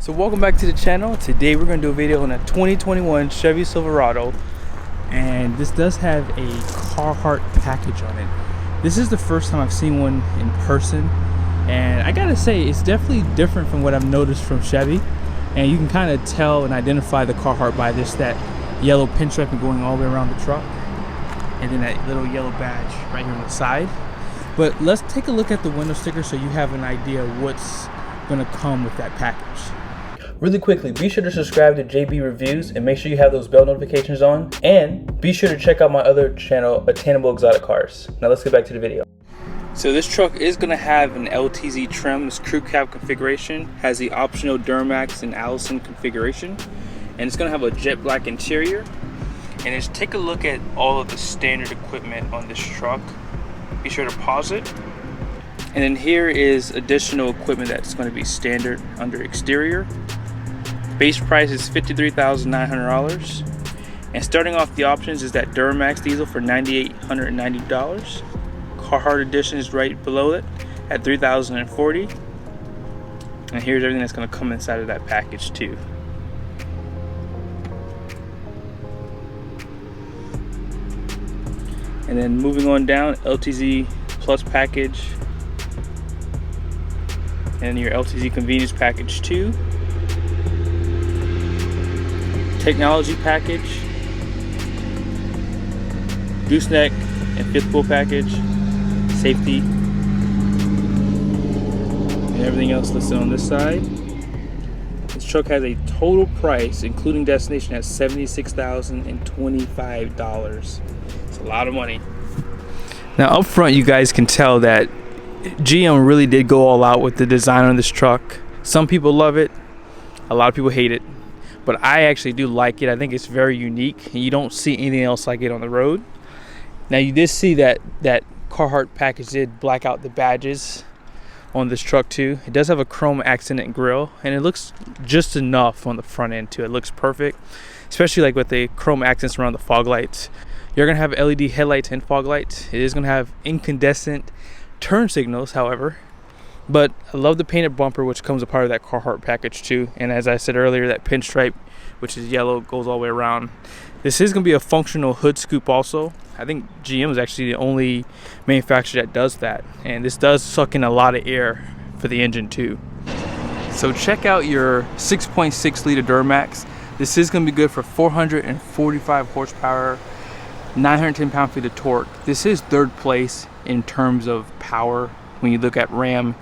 So welcome back to the channel. Today we're going to do a video on a 2021 Chevy Silverado, and this does have a Carhartt package on it. This is the first time I've seen one in person, and I gotta say it's definitely different from what I've noticed from Chevy. And you can kind of tell and identify the Carhartt by that yellow pinstriping going all the way around the truck, and then that little yellow badge right here on the side. But let's take a look at the window sticker so you have an idea of what's going to come with that package. Really quickly, be sure to subscribe to JB Reviews and make sure you have those bell notifications on, and be sure to check out my other channel, Attainable Exotic Cars. Now let's get back to the video. So this truck is going to have an LTZ trim. This crew cab configuration has the optional Duramax and Allison configuration, and it's going to have a jet black interior. And just take a look at all of the standard equipment on this truck. Be sure to pause it. And then here is additional equipment that's going to be standard under exterior. Base price is $53,900. And starting off the options is that Duramax diesel for $9,890. Carhartt Edition is right below it at $3,040. And here's everything that's going to come inside of that package too. And then moving on down, LTZ Plus package, and your LTZ Convenience package 2. Technology package, gooseneck and fifth wheel package, safety, and everything else listed on this side. This truck has a total price, including destination, at $76,025. It's a lot of money. Now up front, you guys can tell that GM really did go all out with the design on this truck. Some people love it, a lot of people hate it, but I actually do like it. I think it's very unique, and you don't see anything else like it on the road. Now you did see that Carhartt package did black out the badges on this truck too. It does have a chrome accented grille, and it looks just enough on the front end too. It looks perfect, especially like with the chrome accents around the fog lights. You're gonna have LED headlights and fog lights. It is gonna have incandescent turn signals, however. But I love the painted bumper, which comes a part of that Carhartt package too. And as I said earlier, that pinstripe, which is yellow, goes all the way around. This is gonna be a functional hood scoop also. I think GM is actually the only manufacturer that does that. And this does suck in a lot of air for the engine too. So check out your 6.6 liter Duramax. This is gonna be good for 445 horsepower, 910 pound-feet of torque. This is third place in terms of power when you look at Ram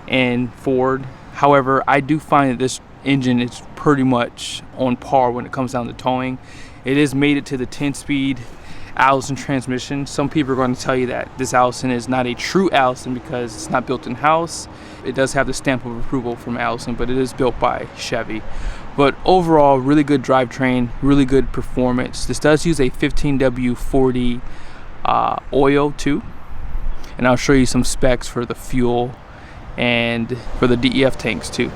and Ford. However, I do find that this engine is pretty much on par when it comes down to towing. It has made it to the 10-speed Allison transmission. Some people are going to tell you that this Allison is not a true Allison because it's not built in-house. It does have the stamp of approval from Allison, but it is built by Chevy. But overall, really good drivetrain, really good performance. This does use a 15W40 oil too. And I'll show you some specs for the fuel and for the DEF tanks too.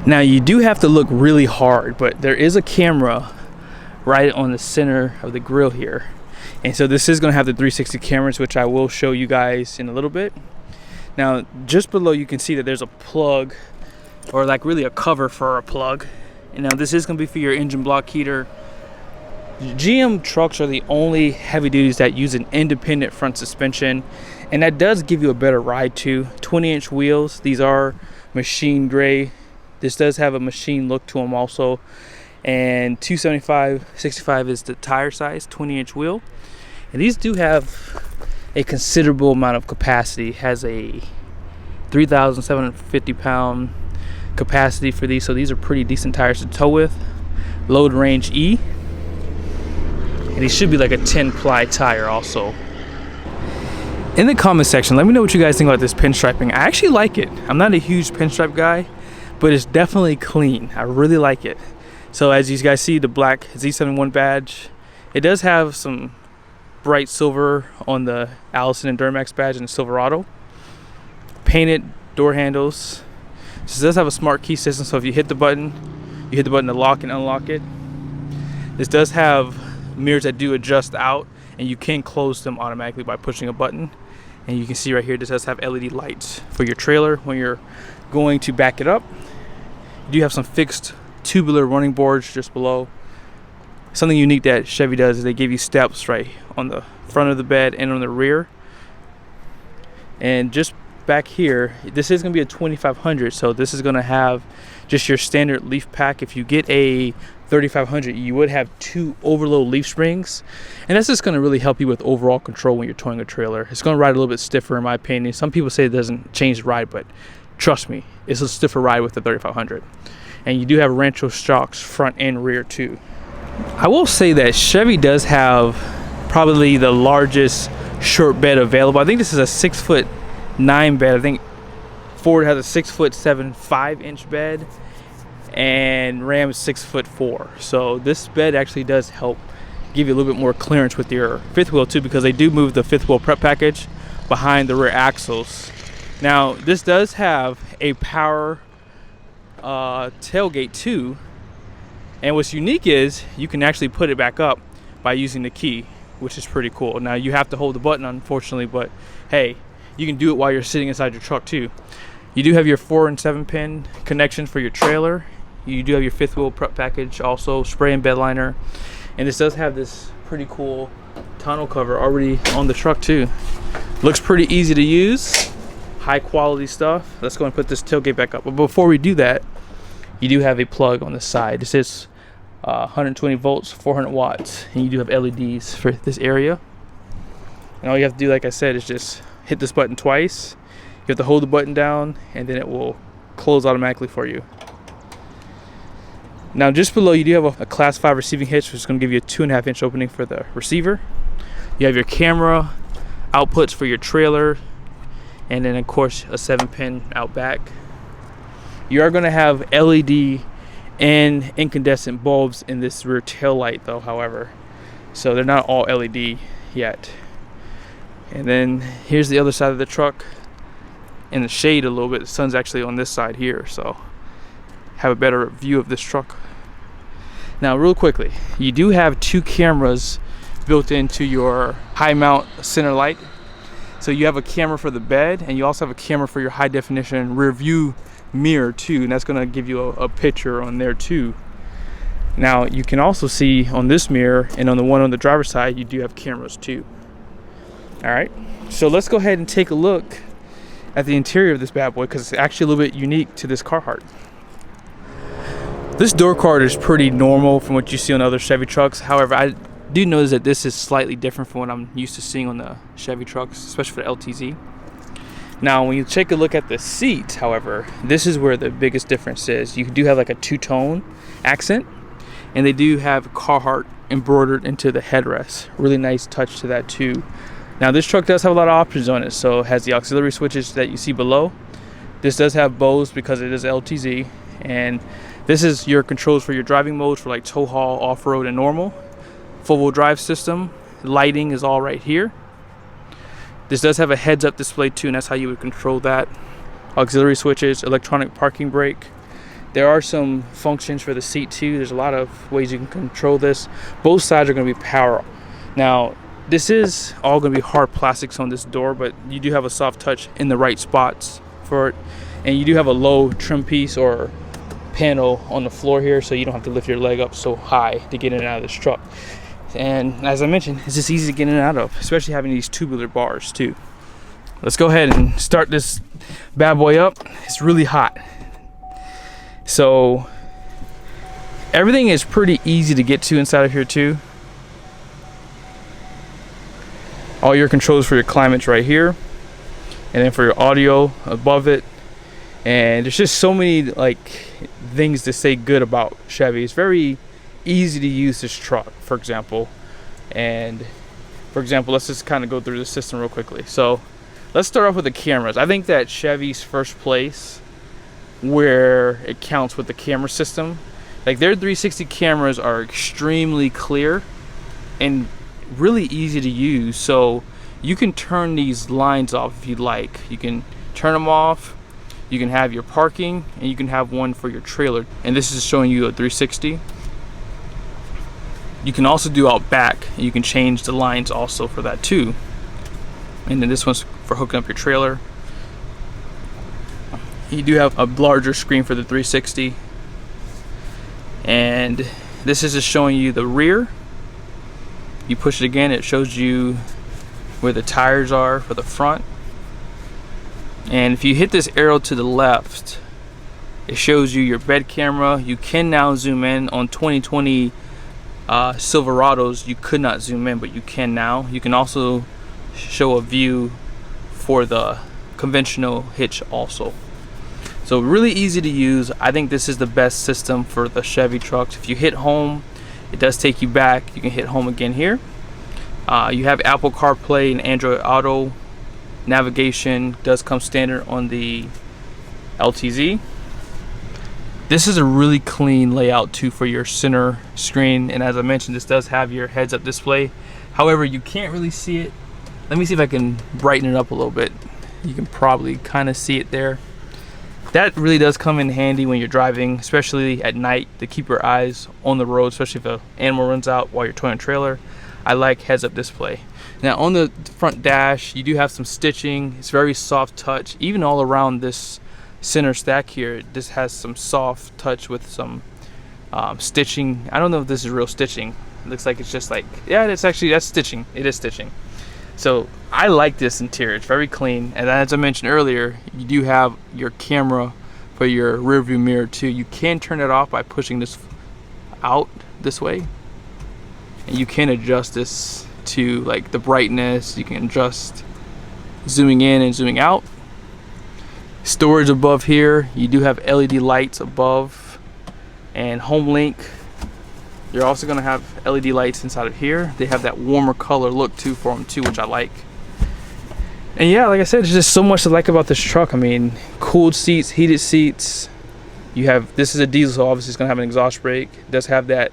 Now you do have to look really hard, but there is a camera right on the center of the grill here. And so this is gonna have the 360 cameras, which I will show you guys in a little bit. Now, just below you can see that there's a plug, or like really a cover for a plug. And now this is gonna be for your engine block heater. GM trucks are the only heavy duties that use an independent front suspension, and that does give you a better ride too. 20-inch wheels, these are machine gray. This does have a machine look to them also. And 275/65 is the tire size, 20-inch wheel. And these do have a considerable amount of capacity. It has a 3,750 pound capacity for these, so these are pretty decent tires to tow with. Load range E, and these should be like a 10-ply tire also. In the comment section, let me know what you guys think about this pinstriping. I actually like it. I'm not a huge pinstripe guy, but it's definitely clean. I really like it. So as you guys see, the black Z71 badge, it does have some bright silver on the Allison and Duramax badge and the Silverado. Painted door handles. This does have a smart key system, so if you hit the button to lock and unlock it. This does have mirrors that do adjust out, and you can close them automatically by pushing a button. And you can see right here, this does have LED lights for your trailer when you're going to back it up, you do have some fixed tubular running boards just below. Something unique that Chevy does is they give you steps right on the front of the bed and on the rear. And just back here, this is going to be a 2500, so this is going to have just your standard leaf pack. If you get a 3500, you would have 2 overload leaf springs, and that's just going to really help you with overall control when you're towing a trailer. It's going to ride a little bit stiffer in my opinion. Some people say it doesn't change the ride, but trust me, it's a stiffer ride with the 3500. And you do have Rancho shocks front and rear too. I will say that Chevy does have probably the largest short bed available. I think this is a 6'9" bed. I think Ford has a 6'7" 5-inch bed, and Ram is 6'4". So this bed actually does help give you a little bit more clearance with your fifth wheel too, because they do move the fifth wheel prep package behind the rear axles. Now this does have a power tailgate too, and what's unique is you can actually put it back up by using the key, which is pretty cool. Now you have to hold the button, unfortunately, but hey, you can do it while you're sitting inside your truck too. You do have your 4 and 7 pin connections for your trailer. You do have your fifth wheel prep package, also spray and bed liner, and this does have this pretty cool tonneau cover already on the truck too. Looks pretty easy to use, high quality stuff. Let's go and put this tailgate back up. But before we do that, you do have a plug on the side. This is 120 volts, 400 watts, and you do have LEDs for this area. And all you have to do, like I said, is just hit this button twice. You have to hold the button down, and then it will close automatically for you. Now just below, you do have a class 5 receiving hitch, which is going to give you a 2.5-inch opening for the receiver. You have your camera outputs for your trailer, and then of course a 7-pin out back. You are going to have LED and incandescent bulbs in this rear tail light though, however, so they're not all LED yet. And then here's the other side of the truck in the shade a little bit. The sun's actually on this side here, so have a better view of this truck. Now real quickly, you do have 2 cameras built into your high mount center light. So you have a camera for the bed, and you also have a camera for your high definition rear view mirror too, and that's going to give you a picture on there too. Now you can also see on this mirror and on the one on the driver's side, you do have cameras too. All right, so let's go ahead and take a look at the interior of this bad boy, because it's actually a little bit unique to this Carhartt. This door card is pretty normal from what you see on other Chevy trucks. However, I do notice that this is slightly different from what I'm used to seeing on the Chevy trucks, especially for the LTZ. Now when you take a look at the seat, however, this is where the biggest difference is. You do have like a 2-tone accent, and they do have Carhartt embroidered into the headrest. Really nice touch to that too. Now this truck does have a lot of options on it, so it has the auxiliary switches that you see below. This does have Bose because it is LTZ, and this is your controls for your driving modes for like tow haul, off-road, and normal. Four-wheel drive system, lighting is all right here. This does have a heads-up display too, and that's how you would control that. Auxiliary switches, electronic parking brake. There are some functions for the seat too. There's a lot of ways you can control this. Both sides are going to be power. Now, this is all going to be hard plastics on this door, but you do have a soft touch in the right spots for it. And you do have a low trim piece or panel on the floor here, so you don't have to lift your leg up so high to get in and out of this truck. And as I mentioned, it's just easy to get in and out of, especially having these tubular bars too. Let's go ahead and start this bad boy up. It's really hot. So everything is pretty easy to get to inside of here too. All your controls for your climate's right here, and then for your audio above it. And there's just so many like things to say good about Chevy. It's very easy to use this truck, for example. And for example, let's just kind of go through the system real quickly. So let's start off with the cameras. I think that Chevy's first place where it counts with the camera system. Like their 360 cameras are extremely clear and really easy to use. So you can turn these lines off if you'd like. You can turn them off. You can have your parking, and you can have one for your trailer. And this is showing you a 360. You can also do out back. You can change the lines also for that too. And then this one's for hooking up your trailer. You do have a larger screen for the 360. And this is just showing you the rear. You push it again, it shows you where the tires are for the front. And if you hit this arrow to the left, it shows you your bed camera. You can now zoom in. On 2020 Silverados, you could not zoom in, but you can now. You can also show a view for the conventional hitch also. So really easy to use. I think this is the best system for the Chevy trucks. If you hit home, it does take you back. You can hit home again here. You have Apple CarPlay and Android Auto. Navigation does come standard on the LTZ. This is a really clean layout too for your center screen, and as I mentioned, this does have your heads-up display. However, you can't really see it. Let me see if I can brighten it up a little bit. You can probably kind of see it there. That really does come in handy when you're driving, especially at night, to keep your eyes on the road, especially if an animal runs out while you're towing a trailer. I like heads-up display. Now on the front dash, you do have some stitching. It's very soft touch. Even all around this center stack here, this has some soft touch with some stitching. I don't know if this is real stitching. It looks like it's just like, yeah, that's stitching. It is stitching. So I like this interior. It's very clean, and as I mentioned earlier, you do have your camera for your rear view mirror too. You can turn it off by pushing this out this way, and you can adjust this to like the brightness. You can adjust zooming in and zooming out. Storage above here. You do have LED lights above, and home link. You're also going to have LED lights inside of here. They have that warmer color look too for them too, which I like. And yeah, like I said, there's just so much to like about this truck. I mean, cooled seats, heated seats. You have, this is a diesel, so obviously it's going to have an exhaust brake. It does have that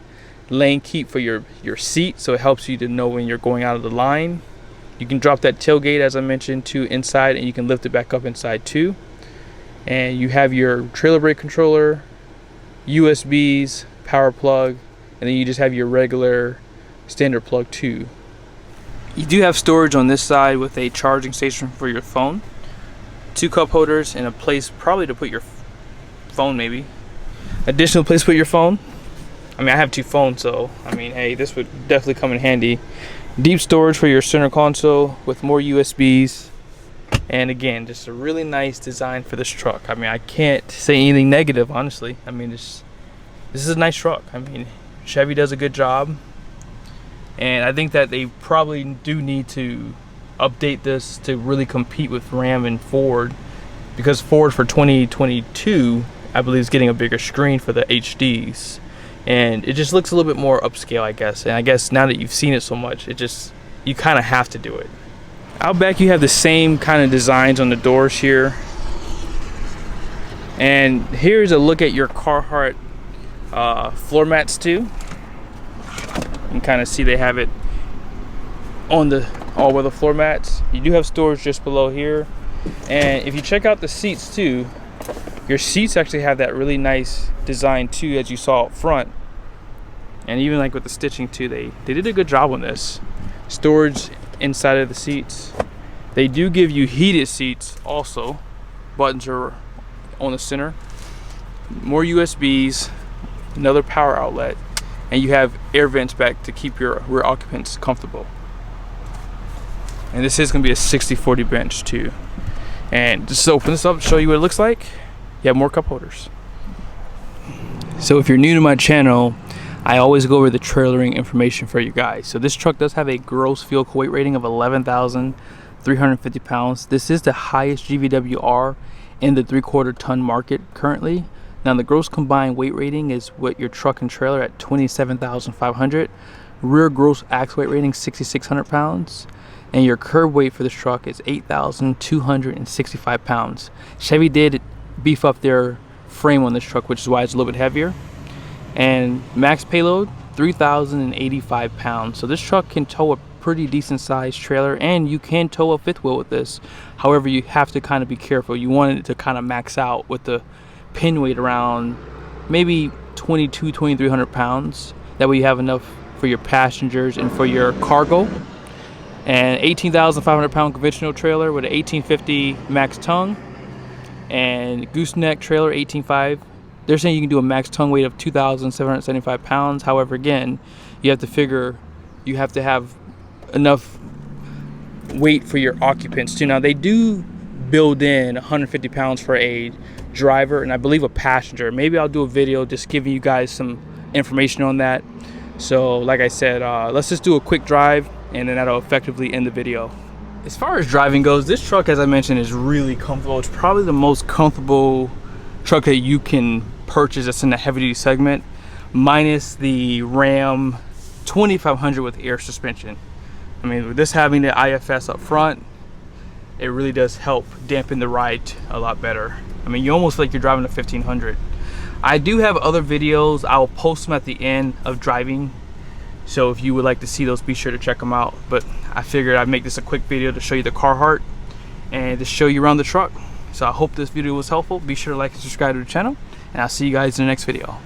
lane keep for your seat, so it helps you to know when you're going out of the line. You can drop that tailgate, as I mentioned, to inside, and you can lift it back up inside too. And you have your trailer brake controller, USBs, power plug, and then you just have your regular standard plug too. You do have storage on this side with a charging station for your phone, 2 cup holders, and a place probably to put your phone, maybe. Additional place to put your phone. I mean, I have 2 phones, so I mean, hey, this would definitely come in handy. Deep storage for your center console with more USBs. And again, just a really nice design for this truck. I mean, I can't say anything negative, honestly. I mean, this is a nice truck. I mean, Chevy does a good job, and I think that they probably do need to update this to really compete with Ram and Ford, because Ford for 2022, I believe, is getting a bigger screen for the HDs, and it just looks a little bit more upscale, I guess. And I guess now that you've seen it so much, you kind of have to do it. Out back, you have the same kind of designs on the doors here, and here's a look at your Carhartt floor mats too. You can kind of see they have it on the all-weather floor mats. You do have storage just below here, and if you check out the seats too, your seats actually have that really nice design too, as you saw up front. And even like with the stitching too, they did a good job on this. Storage inside of the seats. They do give you heated seats also. Buttons are on the center. More USBs, another power outlet, and you have air vents back to keep your rear occupants comfortable. And this is going to be a 60/40 bench too. And just to open this up, show you what it looks like. You have more cup holders. So if you're new to my channel, I always go over the trailering information for you guys. So this truck does have a gross vehicle weight rating of 11,350 pounds. This is the highest GVWR in the 3/4 ton market currently. Now the gross combined weight rating is what your truck and trailer at 27,500. Rear gross axle weight rating 6,600 pounds. And your curb weight for this truck is 8,265 pounds. Chevy did beef up their frame on this truck, which is why it's a little bit heavier. And max payload 3,085 pounds. So this truck can tow a pretty decent sized trailer, and you can tow a fifth wheel with this. However, you have to kind of be careful. You want it to kind of max out with the pin weight around maybe 2,300 pounds. That way you have enough for your passengers and for your cargo. And 18,500 pound conventional trailer with an 1850 max tongue. and gooseneck trailer 18.5. They're saying you can do a max tongue weight of 2,775 pounds. However, again, you have to figure you have to have enough weight for your occupants too. Now they do build in 150 pounds for a driver and I believe a passenger. Maybe I'll do a video just giving you guys some information on that. So like I said, let's just do a quick drive and then that'll effectively end the video. As far as driving goes, this truck, as I mentioned, is really comfortable. It's probably the most comfortable truck that you can purchase that's in the heavy duty segment, minus the Ram 2500 with air suspension. I mean, with this having the IFS up front, it really does help dampen the ride a lot better. I mean, you almost feel like you're driving a 1500. I do have other videos. I will post them at the end of driving. So if you would like to see those, be sure to check them out. But I figured I'd make this a quick video to show you the Carhartt and to show you around the truck. So I hope this video was helpful. Be sure to like and subscribe to the channel, and I'll see you guys in the next video.